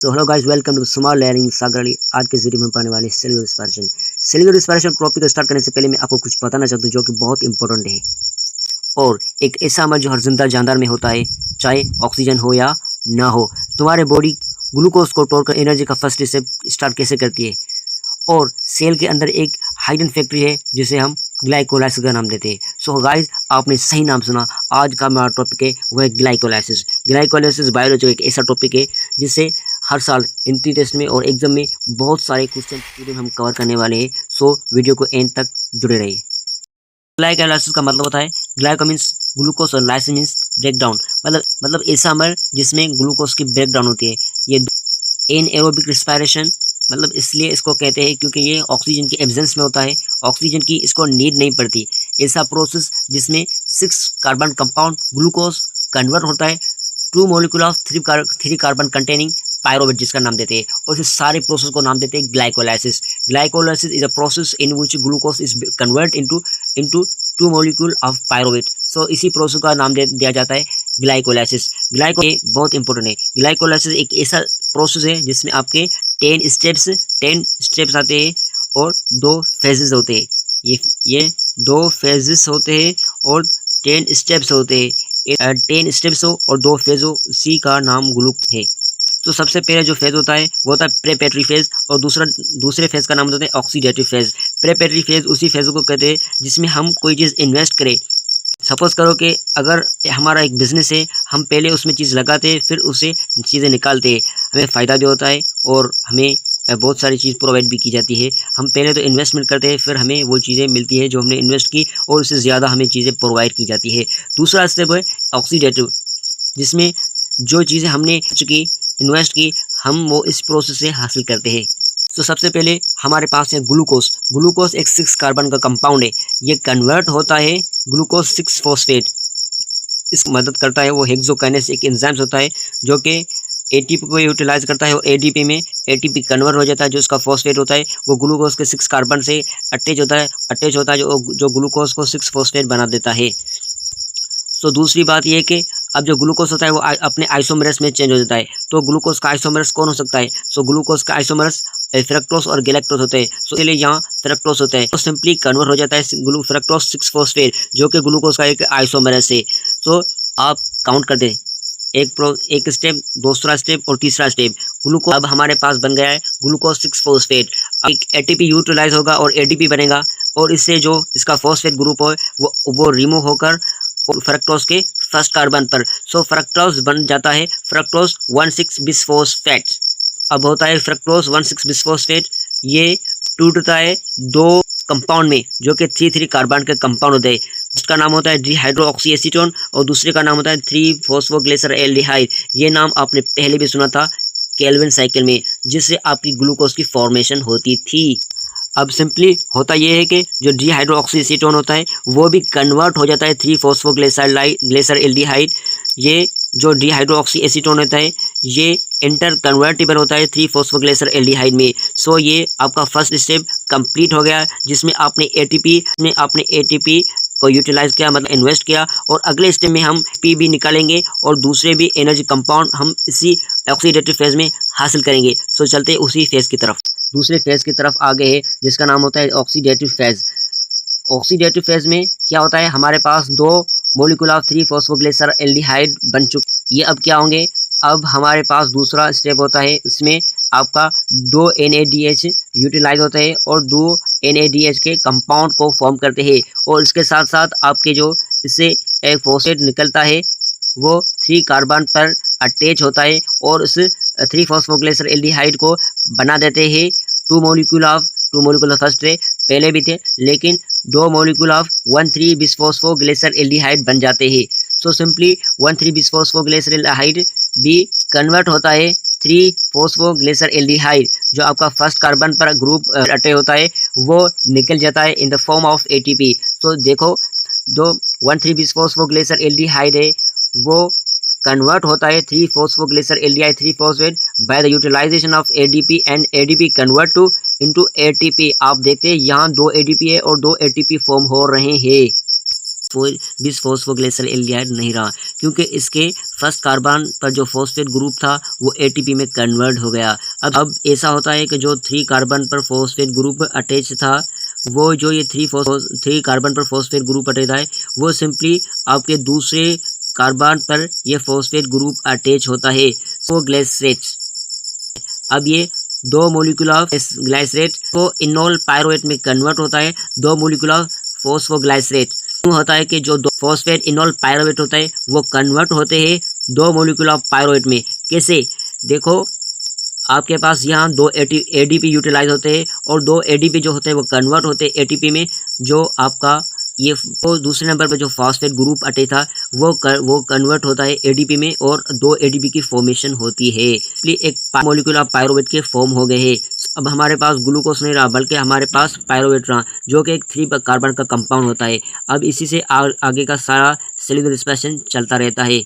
तो hello guys, welcome to small learning Sagar Ali. आज के इस वीडियो में हम पढ़ने वाले cellular respiration. Cellular respiration topic को स्टार्ट करने से पहले मैं आपको कुछ बताना चाहता हूँ जो कि बहुत इंपॉर्टेंट है। और एक ऐसा अमल जो हर जिंदा जानदार में होता है, चाहे ऑक्सीजन हो या ना हो। तुम्हारे बॉडी ग्लूकोज को तोड़कर एनर्जी का फर्स्ट स्टेप स्टार्ट कैसे करती है। और सेल के अंदर एक हाइडन फैक्ट्री है जिसे हम ग्लाइकोलाइसिस का नाम देते हैं। सो गाइस, आपने सही नाम सुना। आज का हमारा टॉपिक है वह ग्लाइकोलाइसिस। ग्लाइकोलाइसिस बायोलॉजी का एक ऐसा टॉपिक है जिससे हर साल एंट्री टेस्ट में और एग्जाम में बहुत सारे क्वेश्चन हम कवर करने वाले हैं। सो वीडियो को एंड तक जुड़े रहिए। ग्लाइकोलाइसिस का मतलब होता है, ग्लाइको मीन्स ग्लूकोज और लाइसिस मीन्स ब्रेक डाउन। मतलब ऐसा अमल जिसमें ग्लूकोज की ब्रेक डाउन होती है। ये एनएरोबिक रिस्पायरेशन मतलब इसलिए इसको कहते हैं क्योंकि ये ऑक्सीजन की एब्सेंस में होता है। ऑक्सीजन की इसको नीड नहीं पड़ती। ऐसा प्रोसेस जिसमें 6 कार्बन कंपाउंड ग्लूकोज कन्वर्ट होता है 2 molecule of 3 carbon containing pyruvate, जिसका नाम देते हैं। और इस सारे प्रोसेस को नाम देते हैं glycolysis. Glycolysis is a process in which glucose is convert into 2 molecule of pyruvate. So इसी प्रोसेस का नाम दिया जाता है ग्लाइकोलाइसिस। ग्लाइको बहुत इंपॉर्टेंट है। ग्लाइकोलाइसिस एक ऐसा प्रोसेस है जिसमें आपके 10 स्टेप्स आते हैं और 2 फेजेस होते हैं। ये 2 फेजेस होते हैं और 10 स्टेप्स होते हैं। 10 स्टेप्स हो और 2 फेज हो, उसी का नाम ग्लूक है। तो सबसे पहले जो फेज होता है वो होता है प्रेपेटरी फेज, और दूसरे फेज का नाम होता है ऑक्सीडेटिव फेज। प्रेपेटरी फेज उसी फेज को कहते हैं जिसमें हम कोई चीज़ इन्वेस्ट करें। सपोज करो कि अगर हमारा एक बिजनेस है, हम पहले उसमें चीज़ लगाते हैं, फिर उसे चीज़ें निकालते हैं, हमें फ़ायदा भी होता है और हमें बहुत सारी चीज़ प्रोवाइड भी की जाती है। हम पहले तो इन्वेस्टमेंट करते हैं, फिर हमें वो चीज़ें मिलती है जो हमने इन्वेस्ट की, और उससे ज़्यादा हमें चीज़ें प्रोवाइड की जाती है। दूसरा स्टेप है ऑक्सीडेटिव, जिसमें जो चीज़ें हमने इन्वेस्ट की, हम वो इस प्रोसेस से हासिल करते हैं। तो सबसे पहले हमारे पास है ग्लूकोज। ग्लूकोज एक 6 कार्बन का कंपाउंड है। ये कन्वर्ट होता है ग्लूकोज 6 फॉस्फेट। इसकी मदद करता है वो हेक्सोकाइनेस एक एंजाइम होता है जो कि एटीपी को यूटिलाइज करता है और एडीपी में एटीपी कन्वर्ट हो जाता है। जो इसका फॉस्फेट होता है वो ग्लूकोज के 6 कार्बन से अटैच होता है जो ग्लूकोज को 6 फॉस्फेट बना देता है। तो दूसरी बात यह है कि अब जो ग्लूकोज होता है वो अपने आइसोमरस में चेंज हो जाता है। तो ग्लूकोज का आइसोमरस कौन हो सकता है? सो ग्लूकोज का आइसोमरस फ्रक्टोज और गैलेक्टोज होते हैं। सो इसलिए यहाँ फ्रक्टोज होता है, तो सिंपली कन्वर्ट हो जाता है फ्रक्टोज 6 फॉस्फेट जो कि ग्लूकोज का एक आइसोमरस है। तो आप काउंट कर दें, एक स्टेप, दूसरा स्टेप और तीसरा स्टेप। ग्लूकोज अब हमारे पास बन गया है ग्लूकोज 6 फॉस्फेट। एक एटीपी यूटिलाइज होगा और एडीपी बनेगा, और इससे जो इसका फॉस्फेट ग्रुप है वो रिमूव होकर फ्रक्टोज के फर्स्ट कार्बन पर। सो फ्रक्टोज बन जाता है फ्रक्टोज 1,6 बिसफॉस्फेट। अब होता है फ्रक्टोज 1,6 बिसफॉस्फेट। ये टूटता है 2 कंपाउंड में जो कि 3,3 कार्बन के कंपाउंड होते हैं, जिसका नाम होता है डिहाइड्रोक्सी एसीटोन और दूसरे का नाम होता है 3-फॉस्फोग्लिसरएल्डिहाइड। ये नाम आपने पहले भी सुना था केल्विन साइकिल में, जिससे आपकी ग्लूकोज की फॉर्मेशन होती थी। अब सिंपली होता यह है कि जो डिहाइड्रोक्सी एसीटोन होता है वो भी कन्वर्ट हो जाता है 3-फॉस्फोग्लिसरएल्डिहाइड। ये जो डिहाइड्रोक्सी एसीटोन होता है ये इंटर कन्वर्टिबल होता है 3-फॉस्फोग्लिसरएल्डिहाइड में। सो ये आपका फर्स्ट स्टेप कंप्लीट हो गया, जिसमें आपने एटीपी को यूटिलाइज किया, मतलब इन्वेस्ट किया। और अगले स्टेप में हम पी भी निकालेंगे और दूसरे भी एनर्जी कंपाउंड हम इसी ऑक्सीडेटिव फेज में हासिल करेंगे। सो चलते उसी फेज की तरफ, दूसरे फेज की तरफ आ गए हैं जिसका नाम होता है ऑक्सीडेटिव फेज। ऑक्सीडेटिव फेज में क्या होता है, हमारे पास 2 मॉलिक्यूल ऑफ 3-फॉस्फोग्लिसरएल्डिहाइड बन चुके। ये अब क्या होंगे, अब हमारे पास दूसरा स्टेप होता है, इसमें आपका 2 NADH यूटिलाइज होते हैं और 2 NADH के कंपाउंड को फॉर्म करते हैं। और इसके साथ साथ आपके जो इससे एक फॉस्फेट निकलता है वो 3 कार्बन पर अटैच होता है और उस 3-फॉस्फोग्लिसरएल्डिहाइड को बना देते हैं 2 मॉलिक्यूल ऑफ फर्स्ट पहले भी थे, लेकिन 2 मॉलिक्यूल ऑफ 1,3 बिसफॉस्फोग्लिसरएल्डिहाइड बन जाते हैं। सो सिंपली 1,3 बिसफॉस्फोग्लिसरएल्डिहाइड भी कन्वर्ट होता है 3-फॉस्फोग्लिसरएल्डिहाइड। जो आपका फर्स्ट कार्बन पर ग्रुप अटैच होता है वो निकल जाता है in the form of ATP. तो देखो, जो 1,3 बिसफॉस्फोग्लिसरएल्डिहाइड है वो कन्वर्ट होता है 3-फॉस्फोग्लिसरएल्डिहाइड 3-फॉस्फेट by the utilization of ADP, and ADP convert into ATP. आप देखते हैं यहाँ 2 एडीपी है और 2 एटीपी फॉर्म हो रहे हैं। बिस फॉस्फोग्लिसराइल एल्डिहाइड नहीं रहा, क्योंकि इसके फर्स्ट कार्बन पर जो फॉस्फेट ग्रुप था वो एटीपी में कन्वर्ट हो गया। अब ऐसा होता है कि जो 3 कार्बन पर फॉस्फेट ग्रुप अटैच था, वो जो ये 3 कार्बन पर फॉस्फेट ग्रुप अटैच है, वो सिंपली आपके दूसरे कार्बन पर ये फॉस्फेट ग्रुप अटैच होता है फॉस्फोग्लिसरेट। अब ये 2 मोलिक्यूल ऑफ ग्लाइसरेट को इनोल पायरुवेट में कन्वर्ट होता है। 2 मोलिक्यूल ऑफ फॉस्फोग्लाइसरेट होता है कि जो 2 फॉस्फेट इनोल पायरुवेट होता है वो कन्वर्ट होते हैं 2 मोलिक्यूल ऑफ पायरुवेट में। कैसे? देखो, आपके पास यहाँ 2 एडीपी यूटिलाइज होते हैं और 2 एडीपी जो होते हैं वो कन्वर्ट होते हैं एटीपी में। जो आपका ये वो दूसरे नंबर पर जो फॉस्फेट ग्रुप अटैच था वो कन्वर्ट होता है एडीपी में और 2 एडीपी की फॉर्मेशन होती है, इसलिए एक मॉलिक्यूल ऑफ पायरुवेट के फॉर्म हो गए हैं। अब हमारे पास ग्लूकोज नहीं रहा, बल्कि हमारे पास पायरुवेट रहा, जो कि एक 3 कार्बन का कंपाउंड होता है। अब इसी से आगे का सारा सेल्यूलर रिस्पिरेशन चलता रहता है।